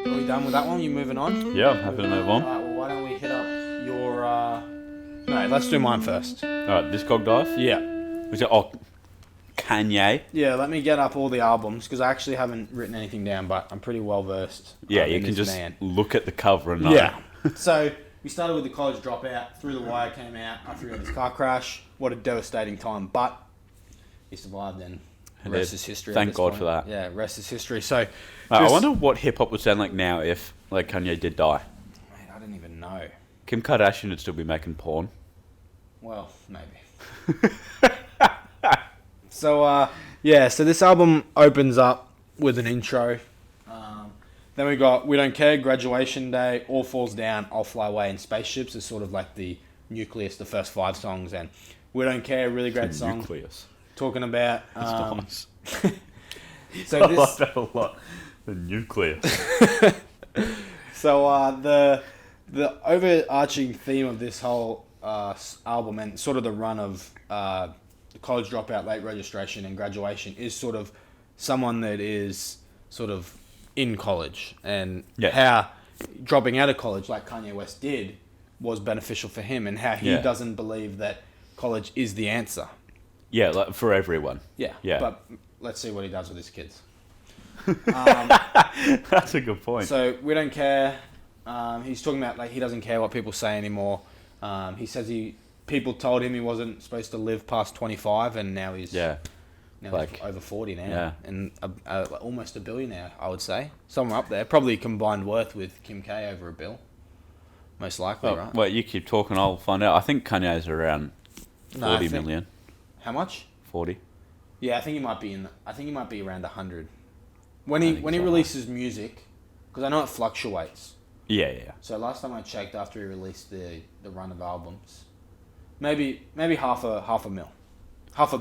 Are we done with that one? You moving on? Yeah, I'm happy to move on. Alright, well, why don't we hit up your... No, let's do mine first. Alright, discog dive. Yeah. Kanye. Yeah, let me get up all the albums, because I actually haven't written anything down, but I'm pretty well versed. Yeah, you in can this just man. look at the cover and know. Yeah. So, we started with the College Dropout. Through the Wire came out after he had his car crash. What a devastating time, but he survived, and the rest is history. Thank God for that. Yeah, rest is history. So, I wonder what hip-hop would sound like now if Kanye did die. Mate, I don't even know. Kim Kardashian would still be making porn. Well, maybe. So, so this album opens up with an intro. Then we got We Don't Care, Graduation Day, All Falls Down, I'll Fly Away, and Spaceships is sort of like the nucleus, the first 5 songs. And We Don't Care, really great song. Nucleus. Talking about... That's nice. So I this... like that a lot. The nucleus. So the overarching theme of this whole album and sort of the run of the College Dropout, Late Registration, and Graduation is sort of someone that is sort of in college, and how dropping out of college, like Kanye West did, was beneficial for him, and how he doesn't believe that college is the answer. Yeah, like for everyone. Yeah. Yeah. But let's see what he does with his kids. That's a good point. So We Don't Care. He's talking about like he doesn't care what people say anymore. He says people told him he wasn't supposed to live past 25, and now he's he's over 40 now, and almost a billionaire, I would say, somewhere up there. Probably combined worth with Kim K over a bill, most likely, right? Well, you keep talking, I'll find out. I think Kanye's around 40 million. How much? 40. Yeah, I think he might be around 100. When he releases music, because I know it fluctuates. Yeah. So last time I checked, after he released the run of albums, maybe half a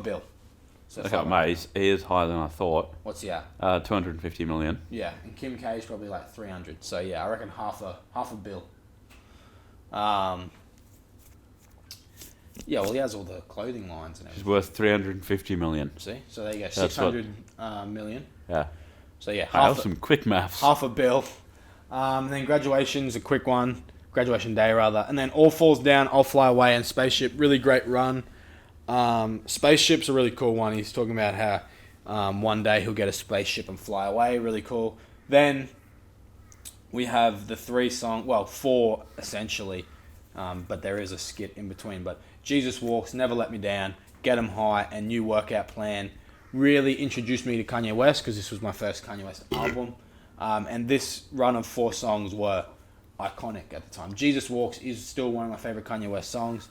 bill. So Okay, mate, he is higher than I thought. What's he at? 250 million. Yeah, and Kim K is probably like 300. So yeah, I reckon half a bill. Yeah, well, he has all the clothing lines and everything. He's worth 350 million. See, so there you go, 600 million. Yeah. So yeah, some quick maths. half a bill. And then Graduation's a quick one. Graduation Day, rather. And then All Falls Down, I'll Fly Away, and Spaceship. Really great run. Spaceship's a really cool one. He's talking about how one day he'll get a spaceship and fly away. Really cool. Then we have the 4 essentially, but there is a skit in between. But Jesus Walks, Never Let Me Down, Get 'Em High, and New Workout Plan really introduced me to Kanye West, because this was my first Kanye West album. And this run of 4 songs were iconic at the time. Jesus Walks is still one of my favorite Kanye West songs.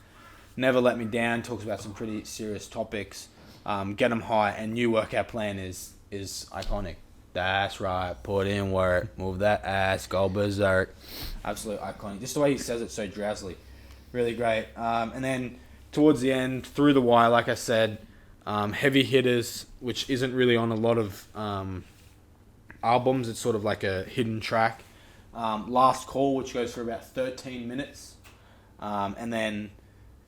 Never Let Me Down talks about some pretty serious topics. Get 'Em High and New Workout Plan is iconic. That's right, put in work, move that ass, go berserk. Absolute iconic. Just the way he says it so drowsily. Really great. And then towards the end, Through the Wire, like I said, Heavy Hitters, which isn't really on a lot of albums. It's sort of like a hidden track. Last Call, which goes for about 13 minutes. And then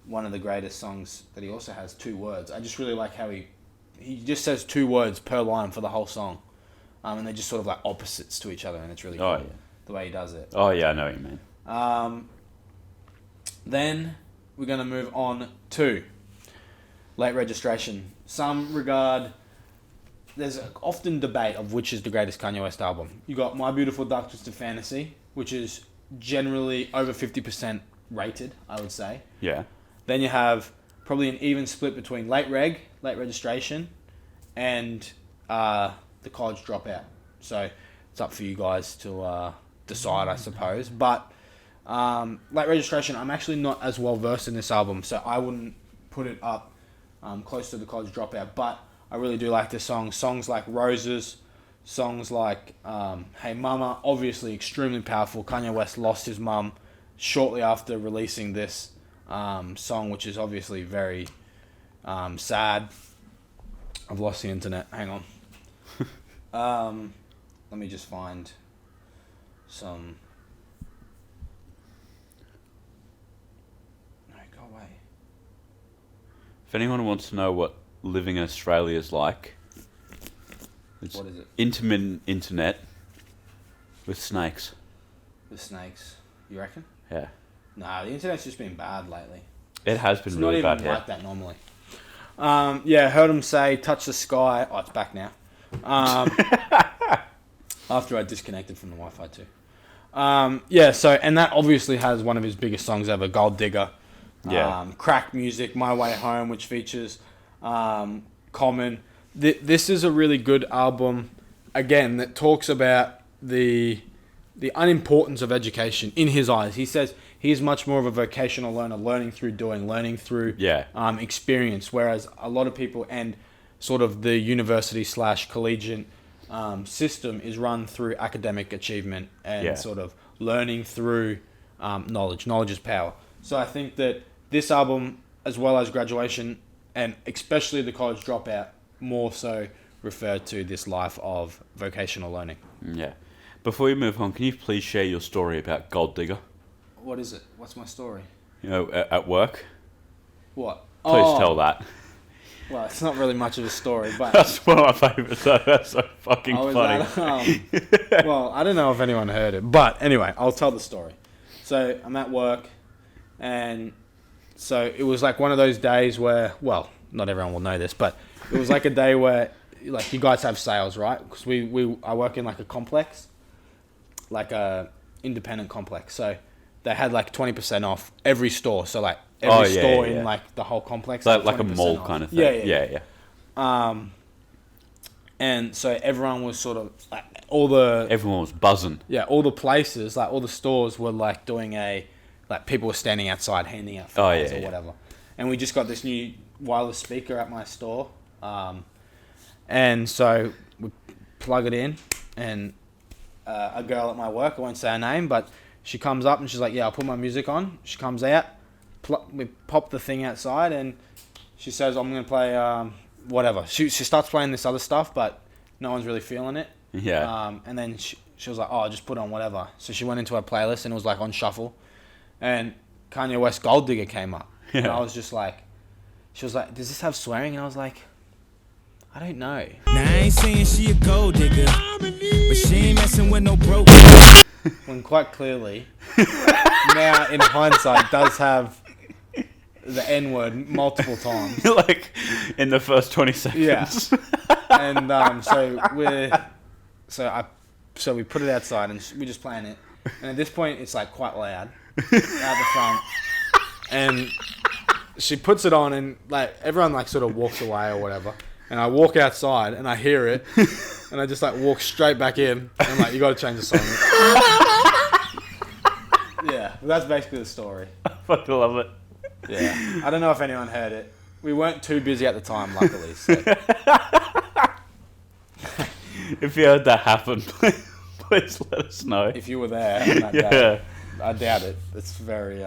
one of the greatest songs that he also has, 2 words. I just really like how he just says 2 words per line for the whole song. And they're just sort of like opposites to each other, and it's really cool the way he does it. Oh, yeah, I know what you mean. Then we're going to move on to Late Registration. There's often debate of which is the greatest Kanye West album. You got My Beautiful Dark Twisted Fantasy, which is generally over 50% rated, I would say. Yeah. Then you have probably an even split between Late Registration, and the College Dropout. So it's up for you guys to decide, I suppose. But Late Registration, I'm actually not as well versed in this album, so I wouldn't put it up close to the College Dropout. But I really do like this song. Songs like Roses, songs like Hey Mama, obviously extremely powerful. Kanye West lost his mum shortly after releasing this song, which is obviously very sad. I've lost the internet. Hang on. Let me just find some... No, go away. If anyone wants to know what living in Australia is like, it's what is it? intermittent internet. With snakes. With snakes. You reckon? Yeah. Nah, the internet's just been bad lately. It has been It's really not bad even here. like that normally. Yeah, heard him say, touch the sky. Oh, it's back now. After I disconnected from the Wi-Fi too. Yeah, so, and that obviously has one of his biggest songs ever, Gold Digger. Yeah. Crack Music, My Way Home, which features Common. This is a really good album, again, that talks about the unimportance of education in his eyes. He says he's much more of a vocational learner, learning through doing, learning through experience, whereas a lot of people and sort of the university / collegiate system is run through academic achievement and sort of learning through knowledge. Knowledge is power. So I think that this album, as well as Graduation, and especially The College Dropout, more so referred to this life of vocational learning. Yeah. Before we move on, can you please share your story about Gold Digger? What is it? What's my story? You know, at work? What? Please tell that. Well, it's not really much of a story, but... That's one of my favourites. That's so fucking funny. Well, I don't know if anyone heard it, but anyway, I'll tell the story. So, I'm at work, and so it was like one of those days where, well, not everyone will know this, but it was like a day where, like, you guys have sales, right? Because I work in like a complex, like a independent complex. So they had like 20% off every store. So like every store in like the whole complex. Like a mall kind of thing. Yeah. And so everyone was sort of like everyone was buzzing. Yeah, all the places, like all the stores were like doing like people were standing outside handing out flyers or whatever. And we just got this new wireless speaker at my store. And so we plug it in, and a girl at my work, I won't say her name, but she comes up and she's like, yeah, I'll put my music on. She comes out, we pop the thing outside, and she says, I'm going to play whatever. She starts playing this other stuff, but no one's really feeling it. Yeah. And then she was like, oh, just put on whatever. So she went into her playlist, and it was like on shuffle. And Kanye West Gold Digger came up. Yeah. And I was just like, she was like, does this have swearing? And I was like, I don't know. Now I ain't saying she a gold digger, but she ain't messing with no broke. When quite clearly, now in hindsight, does have the N-word multiple times. Like in the first 20 seconds. Yeah. And so we put it outside, and we're just playing it. And at this point, it's like quite loud out the front. And she puts it on, and like everyone like sort of walks away or whatever. And I walk outside, and I hear it, and I just like walk straight back in, and I'm like, you got to change the song. Yeah, that's basically the story. I fucking love it. Yeah, I don't know if anyone heard it. We weren't too busy at the time, luckily. So. If you heard that happen, please let us know. If you were there on that day, I doubt it. It's very...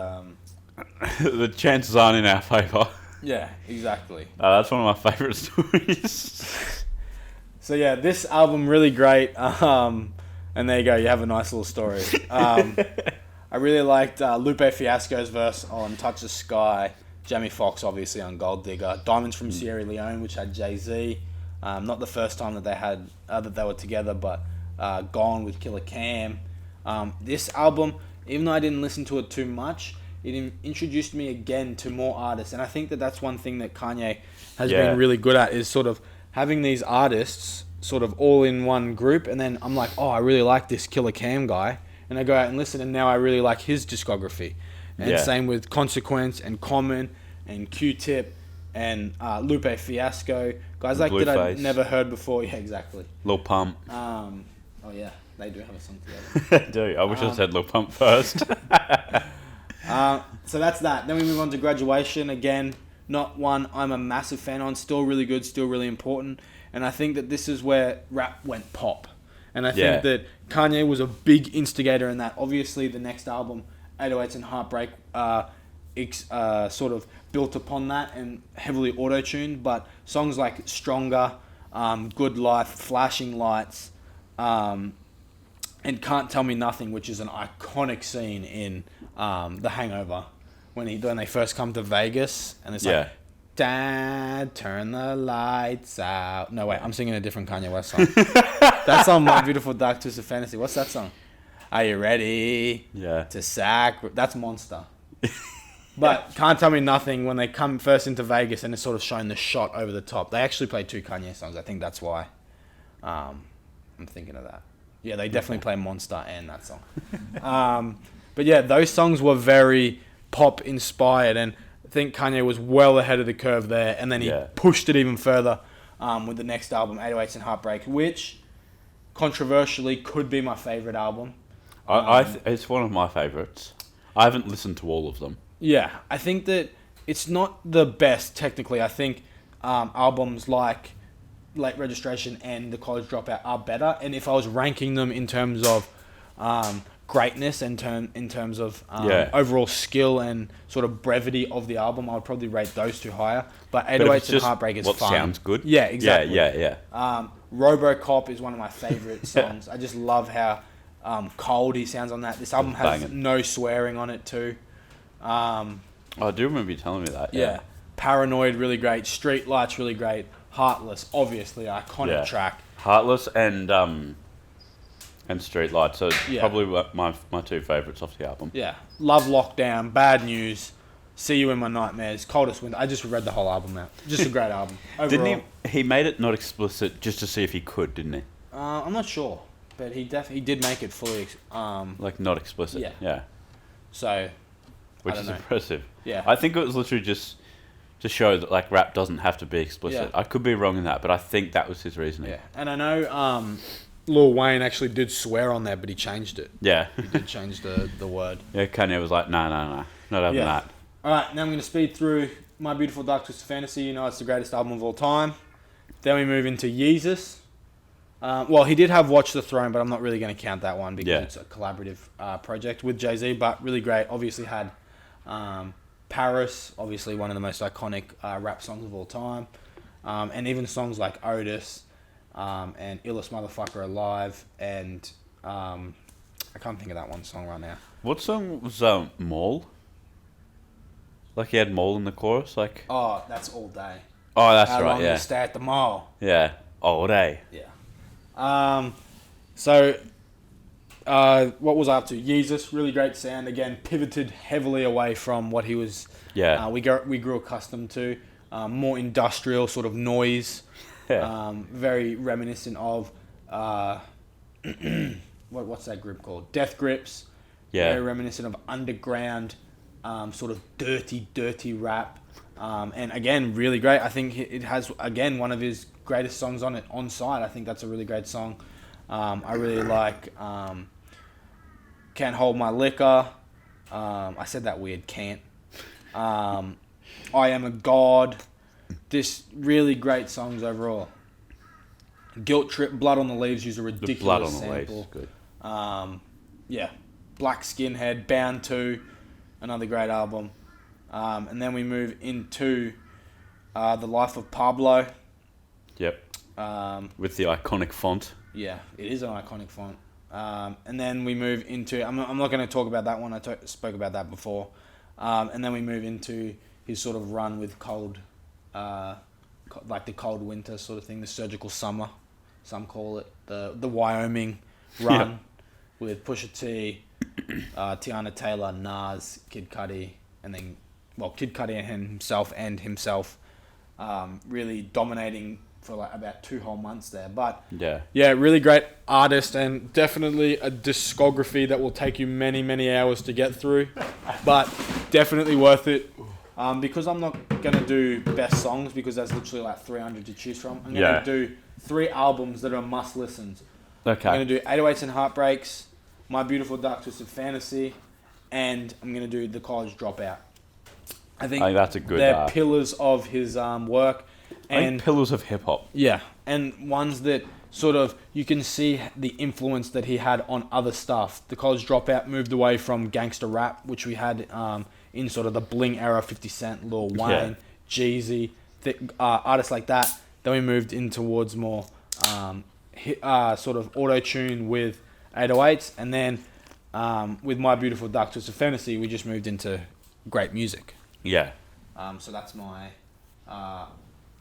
The chances aren't in our favour. Yeah, exactly. That's one of my favourite stories. So yeah, this album really great. And there you go, you have a nice little story. I really liked Lupe Fiasco's verse on Touch the Sky, Jamie Foxx obviously on Gold Digger, Diamonds from Sierra Leone, which had Jay-Z. Not the first time that they were together, but Gone with Killer Cam. This album, even though I didn't listen to it too much, it introduced me again to more artists, and I think that that's one thing that Kanye has been really good at, is sort of having these artists sort of all in one group, and then I'm like, oh, I really like this Killer Cam guy, and I go out and listen, and now I really like his discography. And same with Consequence and Common and Q-Tip and Lupe Fiasco, guys like that I'd never heard before. Yeah, exactly. Lil Pump. Oh yeah, they do have a song together. They do. I wish I said Lil Pump first. So that's that. Then we move on to Graduation. Again, not one I'm a massive fan on. Still really good, still really important. And I think that this is where rap went pop. And I think that Kanye was a big instigator in that. Obviously, the next album, 808s and Heartbreak, sort of built upon that and heavily auto-tuned. But songs like Stronger, Good Life, Flashing Lights, and Can't Tell Me Nothing, which is an iconic scene in The Hangover, when they first come to Vegas, and it's like, Dad, turn the lights out. No, wait, I'm singing a different Kanye West song. That's on My Beautiful Dark Twisted Fantasy. What's that song? Are you ready Yeah. to sack? That's Monster. But Can't Tell Me Nothing, when they come first into Vegas and it's sort of showing the shot over the top. They actually play 2 Kanye songs. I think that's why I'm thinking of that. Yeah, they definitely play Monster and that song. But yeah, those songs were very pop inspired, and I think Kanye was well ahead of the curve there, and then he pushed it even further with the next album, 808s and Heartbreak, which controversially could be my favorite album. It's one of my favorites. I haven't listened to all of them. Yeah, I think that it's not the best technically. I think albums like Late Registration and The College Dropout are better, and if I was ranking them in terms of greatness and in terms of overall skill and sort of brevity of the album, I would probably rate those 2 higher. But 808s and Heartbreak is what fun. sounds good. Yeah, exactly. Yeah. RoboCop is one of my favorite songs. I just love how cold he sounds on that. This album has no swearing on it too. I do remember you telling me that. Yeah. Paranoid, really great. Streetlights, really great. Heartless, obviously iconic track. Heartless and Streetlights are probably my 2 favourites off the album. Yeah. Love Lockdown, Bad News, See You in My Nightmares, Coldest Winter. I just read the whole album out. Just a great album. Overall, Didn't he made it not explicit just to see if he could, didn't he? I'm not sure, but he did make it fully like not explicit. Yeah. So which is impressive. Yeah. I think it was literally just to show that like rap doesn't have to be explicit. Yeah. I could be wrong in that, but I think that was his reasoning. Yeah. And I know Lil Wayne actually did swear on there, but he changed it. Yeah. He did change the word. Yeah, Kanye was like, no, not having that. Alright, now I'm going to speed through My Beautiful Dark Twisted Fantasy. You know it's the greatest album of all time. Then we move into Yeezus. Well, he did have Watch the Throne, but I'm not really going to count that one because it's a collaborative project with Jay-Z, but really great. Obviously had Paris, obviously one of the most iconic rap songs of all time. And even songs like Otis and Illest Motherfucker Alive, and I can't think of that one song right now. What song was Mall? Like he had Mall in the chorus? Like Oh, that's All Day. Oh, that's How right, long yeah. you stay at the mall. Yeah. All day. Yeah. So what was I up to? Yeezus, really great sound. Again, pivoted heavily away from what he was. Yeah. We grew accustomed to more industrial sort of noise. Yeah. Very reminiscent of what's that group called? Death Grips. Yeah. Very reminiscent of underground, sort of dirty rap. And again, really great. I think it has, again, one of his greatest songs on it, On Side. I think that's a really great song. I really like Can't Hold My Liquor. I said that weird, can't. I Am a God. Just really great songs overall. Guilt Trip, Blood on the Leaves use a ridiculous the Blood on sample. the Leaves is good. Yeah. Black Skinhead, Bound 2, another great album. And then we move into The Life of Pablo. Yep. With the iconic font. Yeah, it is an iconic font. And then we move into... I'm not going to talk about that one. I spoke about that before. And then we move into his sort of run with cold... like the cold winter sort of thing. The surgical summer, some call it. The Wyoming run with Pusha T, Tiana Taylor, Nas, Kid Cudi, and then... Well, Kid Cudi and himself really dominating for like about 2 whole months there. But yeah, really great artist and definitely a discography that will take you many, many hours to get through. But definitely worth it. Because I'm not going to do best songs because there's literally like 300 to choose from. I'm going to do 3 albums that are must listens. Okay. I'm going to do 808s and Heartbreaks, My Beautiful Dark Twisted Fantasy, and I'm going to do The College Dropout. I think that's a good... They're pillars of his work. And pillars of hip-hop. Yeah, and ones that sort of... You can see the influence that he had on other stuff. The College Dropout moved away from gangster rap, which we had in sort of the bling era, 50 Cent, Lil Wayne, Jeezy, artists like that. Then we moved in towards more sort of auto-tune with 808s. And then with My Beautiful Dark Twisted Fantasy, we just moved into great music. Yeah. So that's my...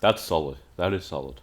That's solid. That is solid.